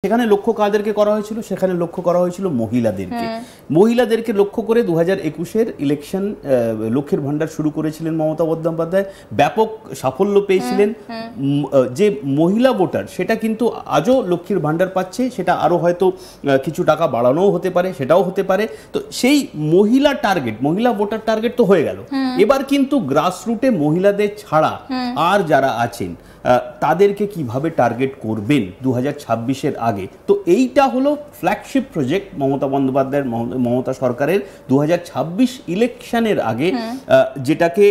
সেখানে লক্ষ্য কাদেরকে করা হয়েছিল? সেখানে লক্ষ্য করা হয়েছিল মহিলাদেরকে। মহিলাদেরকে লক্ষ্য করে 2021-এর ইলেকশন লক্ষ্মীর ভান্ডার শুরু করেছিলেন মমতা বন্দ্যোপাধ্যায়, ব্যাপক সাফল্য পেয়েছিলেন। যে মহিলা ভোটার সেটা কিন্তু আজও লক্ষ্মীর ভান্ডার পাচ্ছে, সেটা আরও হয়তো কিছু টাকা বাড়ানোও হতে পারে, সেটাও হতে পারে। তো সেই মহিলা টার্গেট, মহিলা ভোটার টার্গেট তো হয়ে গেল। এবার কিন্তু গ্রাসরুটে মহিলাদের ছাড়া আর যারা আছেন তাদেরকে কিভাবে টার্গেট করবেন 2026-এর আগে। তো এইটা হলো ফ্ল্যাগশিপ প্রজেক্ট মমতা বন্দ্যোপাধ্যায়ের, মমতা সরকারের 2026 ইলেকশনের আগে, যেটাকে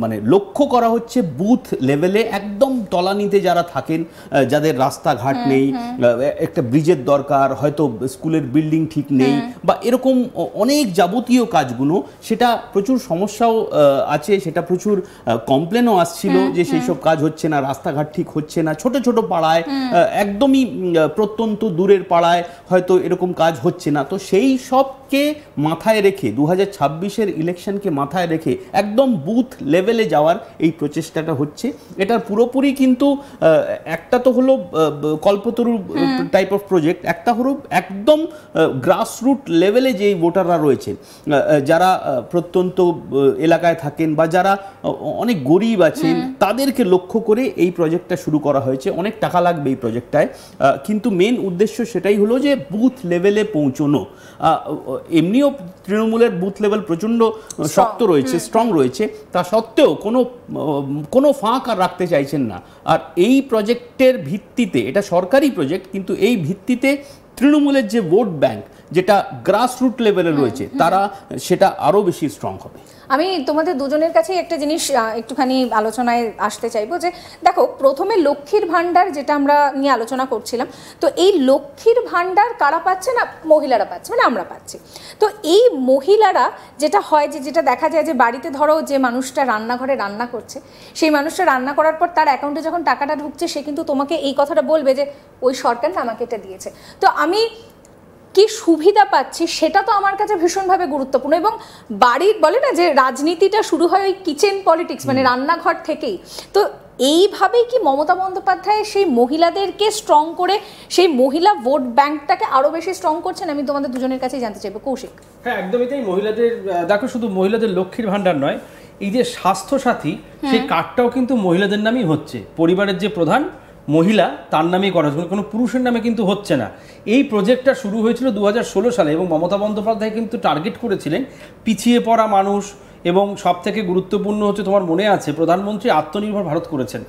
মানে লক্ষ্য করা হচ্ছে বুথ লেভেলে, একদম তলানিতে যারা থাকেন, যাদের রাস্তাঘাট নেই, একটা ব্রিজের দরকার, হয়তো স্কুলের বিল্ডিং ঠিক নেই, বা এরকম অনেক যাবতীয় কাজগুলো, সেটা প্রচুর সমস্যাও আছে, সেটা প্রচুর কমপ্লেনও আসছিল যে সেই সব কাজ হচ্ছে না, রাস্তাঘাট ঠিক হচ্ছে না, ছোট ছোট পাড়ায়, একদমই প্রত্যন্ত দূরের পাড়ায় হয়তো এরকম কাজ হচ্ছে না। তো সেই সবকে মাথায় রেখে 2026-এর ইলেকশনকে মাথায় রেখে একদম বুথ লেভেলে যাওয়ার এই প্রচেষ্টাটা হচ্ছে। এটার পুরোপুরি কিন্তু একটা তো হলো কল্পতরু টাইপ অফ প্রজেক্ট, একটা হলো একদম গ্রাসরুট লেভেলে যেই ভোটাররা রয়েছেন, যারা প্রত্যন্ত এলাকায় থাকেন বা যারা অনেক গরিব আছেন, তাদেরকে লক্ষ্য করে এই প্রজেক্টটা শুরু করা হয়েছে। অনেক টাকা লাগবে এই প্রজেক্টটায়, কিন্তু মেন উদ্দেশ্য সেটাই হলো যে বুথ লেভেলে পৌঁছনো। এমনিও তৃণমূলের বুথ লেভেল প্রচণ্ড শক্ত রয়েছে, স্ট্রং রয়েছে, তা সত্ত্বেও কোনো ফাঁক আর রাখতে চাইছেন না। আর এই প্রজেক্টের ভিত্তিতে, এটা সরকারি প্রজেক্ট, কিন্তু এই ভিত্তিতে তৃণমূলের যে ভোট ব্যাংক, যেটা গ্রাসরুট লেভেলে রয়েছে, তারা সেটা আরও বেশি স্ট্রং হবে। আমি তোমাদের দুজনের কাছে একটা জিনিস একটুখানি আলোচনায় আসতে চাইবো, যে দেখো, প্রথমে লক্ষ্মীর ভান্ডার যেটা আমরা নিয়ে আলোচনা করছিলাম, তো এই লক্ষ্মীর ভান্ডার কারা পাচ্ছে না? মহিলারা পাচ্ছে, মানে আমরা পাচ্ছি। তো এই মহিলারা যেটা হয়, যেটা দেখা যায় যে বাড়িতে ধরো যে মানুষটা রান্নাঘরে রান্না করছে, সেই মানুষটা রান্না করার পর তার অ্যাকাউন্টে যখন টাকাটা ঢুকছে, সে কিন্তু তোমাকে এই কথাটা বলবে যে ওই সরকার না আমাকে এটা দিয়েছে। তো আমি কি সুবিধা পাচ্ছি সেটা তো আমার কাছে ভীষণভাবে গুরুত্বপূর্ণ। এবং বাড়ির বলে না যে রাজনীতিটা শুরু হয় ওই কিচেন পলিটিক্স, মানে রান্নাঘর থেকেই। তো এইভাবেই কি মমতা বন্দ্যোপাধ্যায় সেই মহিলাদেরকে স্ট্রং করে সেই মহিলা ভোট ব্যাংকটাকে আরো বেশি স্ট্রং করছেন? আমি তোমাদের দুজনের কাছেই জানতে চাইবো। কৌশিক। হ্যাঁ, একদমই তাই। মহিলাদের দেখো, শুধু মহিলাদের লক্ষ্মীর ভান্ডার নয়, এই যে স্বাস্থ্যসাথী, সেই কার্ডটাও কিন্তু মহিলাদের নামেই হচ্ছে। পরিবারের যে প্রধান মহিলা, তার নামেই করা হচ্ছে, কোনো পুরুষের নামে কিন্তু হচ্ছে না। এই প্রজেক্টটা শুরু হয়েছিল 2016 সালে, এবং মমতা বন্দ্যোপাধ্যায় কিন্তু টার্গেট করেছিলেন পিছিয়ে পড়া মানুষ। এবং সব থেকে গুরুত্বপূর্ণ হচ্ছে, তোমার মনে আছে, প্রধানমন্ত্রী আত্মনির্ভর ভারত করেছেন।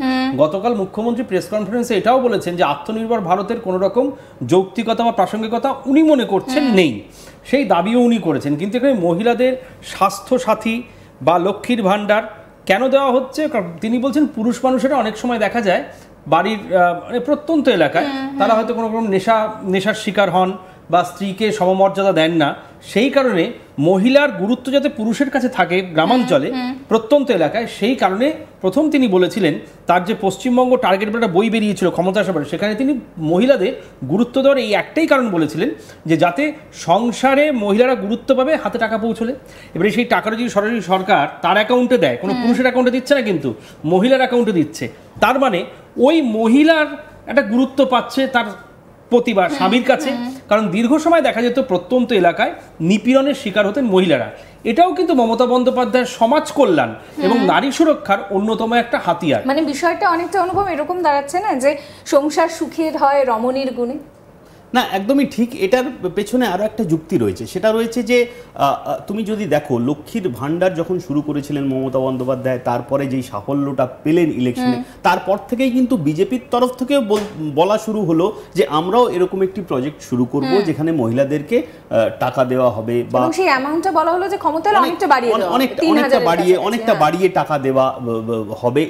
গতকাল মুখ্যমন্ত্রী প্রেস কনফারেন্সে এটাও বলেছেন যে আত্মনির্ভর ভারতের কোনো রকম যৌক্তিকতা বা প্রাসঙ্গিকতা উনি মনে করছেন নেই, সেই দাবিও উনি করেছেন। কিন্তু এখানে মহিলাদের স্বাস্থ্যসাথী বা লক্ষ্মীর ভাণ্ডার কেন দেওয়া হচ্ছে? তিনি বলছেন পুরুষ মানুষেরা অনেক সময় দেখা যায় বাড়ির মানে প্রত্যন্ত এলাকায় তারা হয়তো কোনো রকম নেশার শিকার হন বা স্ত্রীকে সমমর্যাদা দেন না। সেই কারণে মহিলার গুরুত্ব যাতে পুরুষের কাছে থাকে গ্রামাঞ্চলে, প্রত্যন্ত এলাকায়, সেই কারণে প্রথম তিনি বলেছিলেন, তার যে পশ্চিমবঙ্গ টার্গেট বলে একটা বই বেরিয়েছিল ক্ষমতা আসার পরে, সেখানে তিনি মহিলাদের গুরুত্ব দেওয়ার এই একটাই কারণ বলেছিলেন যে যাতে সংসারে মহিলারা গুরুত্ব পাবে, হাতে টাকা পৌঁছলে। এবারে সেই টাকাটা যদি সরাসরি সরকার তার অ্যাকাউন্টে দেয়, কোনো পুরুষের অ্যাকাউন্টে দিচ্ছে না, কিন্তু মহিলার অ্যাকাউন্টে দিচ্ছে, তার মানে ওই মহিলার একটা গুরুত্ব পাচ্ছে তার প্রতিবার স্বামীর কাছে। কারণ দীর্ঘ সময় দেখা যেত প্রত্যন্ত এলাকায় নিপীড়নের শিকার হতেন মহিলারা। এটাও কিন্তু মমতা বন্দ্যোপাধ্যায়ের সমাজ কল্যাণ এবং নারী সুরক্ষার অন্যতম একটা হাতিয়ার। মানে বিষয়টা অনেকটা অনুভব এরকম দাঁড়াচ্ছে না, যে সংসার সুখের হয় রমণীর গুণে। না, একদমই ঠিক। এটার পেছনে আরও একটা যুক্তি রয়েছে, সেটা রয়েছে যে তুমি যদি দেখো, লক্ষ্মীর ভান্ডার যখন শুরু করেছিলেন মমতা বন্দ্যোপাধ্যায়, তারপরে যেই সাফল্যটা পেলেন ইলেকশনে, তারপর থেকেই কিন্তু বিজেপির তরফ থেকে বলা শুরু হলো যে আমরাও এরকম একটি প্রজেক্ট শুরু করব যেখানে মহিলাদেরকে টাকা দেওয়া হবে, বা সেই অ্যামাউন্টটা বলা হলো যে ক্ষমতা অনেকটা বাড়িয়ে টাকা দেওয়া হবে।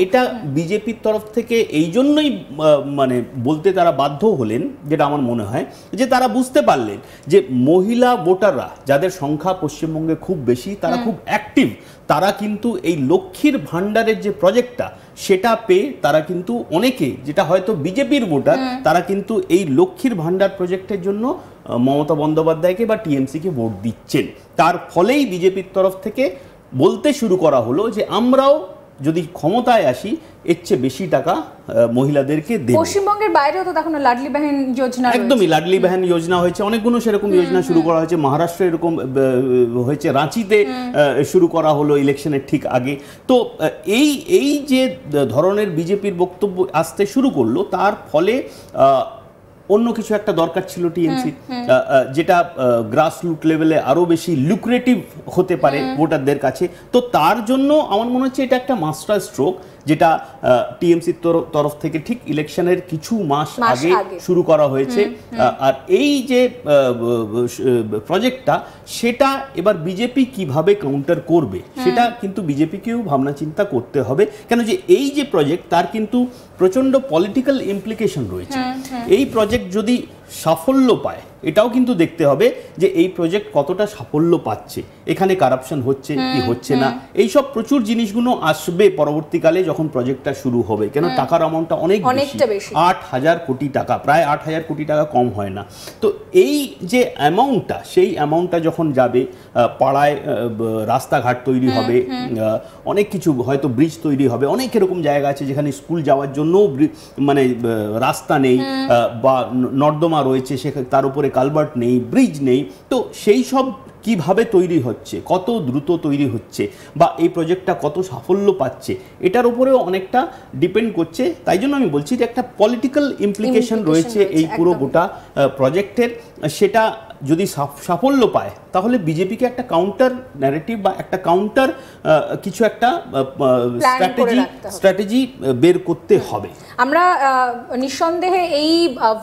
এটা বিজেপির তরফ থেকে এই জন্যই মানে বলতে তারা বাধ্য হলেন, যেটা আমার মনে হয়, যে তারা বুঝতে পারলেন যে মহিলা ভোটাররা, যাদের সংখ্যা পশ্চিমবঙ্গে খুব বেশি, তারা খুব অ্যাক্টিভ, তারা কিন্তু এই লক্ষ্মীর ভান্ডারের যে প্রজেক্টটা, সেটা পেয়ে তারা কিন্তু অনেকে, যেটা হয়তো বিজেপির ভোটার, তারা কিন্তু এই লক্ষ্মীর ভান্ডার প্রজেক্টের জন্য মমতা বন্দ্যোপাধ্যায়কে বা টিএমসিকে ভোট দিচ্ছেন। তার ফলেই বিজেপির তরফ থেকে বলতে শুরু করা হলো যে আমরাও যদি ক্ষমতায় আসি এর চেয়ে বেশি টাকা মহিলাদেরকে দেব। পশ্চিমবঙ্গের বাইরেও তো দেখো না লাডলি বাহেন যোজনা একদমই লাডলি বাহেন যোজনা হয়েছে, অনেকগুলো সেরকম যোজনা শুরু করা হয়েছে, মহারাষ্ট্রে এরকম হয়েছে, রাঁচিতে শুরু করা হলো ইলেকশনের ঠিক আগে। তো এই যে ধরনের বিজেপির বক্তব্য আসতে শুরু করলো, তার ফলে অন্য কিছু একটা দরকার ছিল টিএমসি, যেটা গ্রাসরুট লেভেলে আরো বেশি লুক্রেটিভ হতে পারে ভোটারদের কাছে। তো তার জন্য আমার মনে হচ্ছে এটা একটা মাস্টার স্ট্রোক, যেটা টিএমসির তরফ থেকে ঠিক ইলেকশনের কিছু মাস আগে শুরু করা হয়েছে। আর এই যে প্রজেক্টটা, সেটা এবার বিজেপি কিভাবে কাউন্টার করবে সেটা কিন্তু বিজেপিকেও ভাবনা চিন্তা করতে হবে, কেন যে এই যে প্রজেক্ট তার কিন্তু প্রচন্ড পলিটিক্যাল ইমপ্লিকেশন রয়েছে। এই প্রজেক্ট যদি সাফল্য পায়, এটাও কিন্তু দেখতে হবে যে এই প্রজেক্ট কতটা সাফল্য পাচ্ছে, এখানে কারাপশন হচ্ছে কি হচ্ছে না, এইসব প্রচুর জিনিসগুলো আসবে পরবর্তীকালে যখন প্রজেক্টটা শুরু হবে। কেন টাকার অ্যামাউন্টটা অনেক বেশি, 8,000 কোটি টাকা, প্রায় 8,000 কোটি টাকা কম হয় না। তো এই যে অ্যামাউন্টটা, সেই অ্যামাউন্টটা যখন যাবে, পাড়ায় রাস্তাঘাট তৈরি হবে, অনেক কিছু, হয়তো ব্রিজ তৈরি হবে, অনেক এরকম জায়গা আছে যেখানে স্কুল যাওয়ার জন্য মানে রাস্তা নেই, বা নর্দমা রয়েছে, তার উপরে কালভার্ট নেই, ব্রিজ নেই। তো সেই সব কিভাবে তৈরি হচ্ছে, কত দ্রুত তৈরি হচ্ছে, বা এই প্রজেক্টটা কত সাফল্য পাচ্ছে, এটার উপরেও অনেকটা ডিপেন্ড করছে। তাই জন্য আমি বলছি যে একটা পলিটিক্যাল ইমপ্লিকেশন রয়েছে এই পুরো গোটা প্রজেক্টের। সেটা যদি সাফল্য পায়, তাহলে বিজেপিকে একটা কাউন্টার ন্যারেটিভ বা একটা কাউন্টার কিছু একটা স্ট্র্যাটেজি বের করতে হবে। আমরা নিঃসন্দেহে এই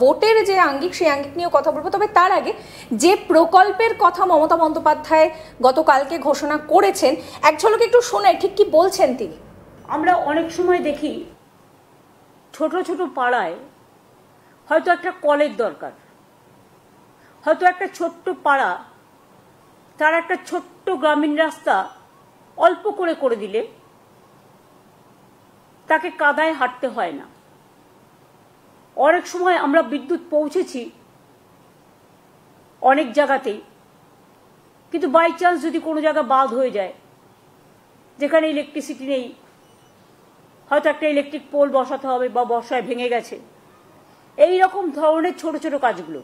ভোটের যে আঙ্গিক, সেই আঙ্গিক নিয়ে কথা বলবো। তবে তার আগে যে প্রকল্পের কথা মমতা বন্দ্যোপাধ্যায় গতকালকে ঘোষণা করেছেন, এক ঝলক একটু শোনাই ঠিক কি বলছেন তিনি। আমরা অনেক সময় দেখি ছোট ছোট পাড়ায় হয়তো একটা কলের দরকার, হয়তো একটা ছোট্ট পাড়া, তার একটা ছোট্ট গ্রামীণ রাস্তা অল্প করে দিলে তাকে কাদায় হাঁটতে হয় না। অনেক সময় আমরা বিদ্যুৎ পৌঁছেছি অনেক জায়গাতেই, কিন্তু বাই চান্স যদি কোনো জায়গা বাদ হয়ে যায়, যেখানে ইলেকট্রিসিটি নেই, হয়তো একটা ইলেকট্রিক পোল বসাতে হবে বা বর্ষায় ভেঙে গেছে, এই রকম ধরনের ছোট ছোট কাজগুলো।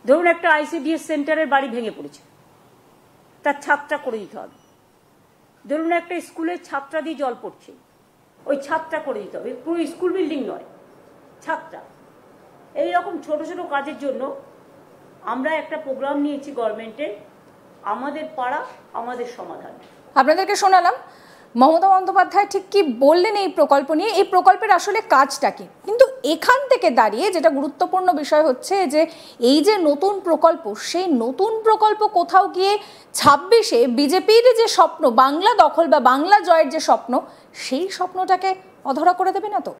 ধরুন একটা আইসিডিএস সেন্টারের বাড়ি ভেঙে পড়েছে, তার ছাদটা করে দিতে হবে। ধরুন একটা স্কুলের ছাদটা দিয়ে জল পড়ছে, ওই ছাদটা করে দিতে হবে, পুরো স্কুল বিল্ডিং নয়, ছাদটা। এইরকম ছোট ছোট কাজের জন্য আমরা একটা প্রোগ্রাম নিয়েছি গভর্নমেন্টের, আমাদের পাড়া আমাদের সমাধান। আপনাদেরকে শোনালাম মমতা বন্দ্যোপাধ্যায় ঠিক কি বললেন এই প্রকল্প নিয়ে, এই প্রকল্পের আসলে কাজটা কি। কিন্তু এখান থেকে দাঁড়িয়ে যেটা গুরুত্বপূর্ণ বিষয় হচ্ছে যে এই যে নতুন প্রকল্প, সেই নতুন প্রকল্প কোথাও গিয়ে 26-এ বিজেপির যে স্বপ্ন, বাংলা দখল বা বাংলা জয়ের যে স্বপ্ন, সেই স্বপ্নটাকে অধরা করে দেবে না তো।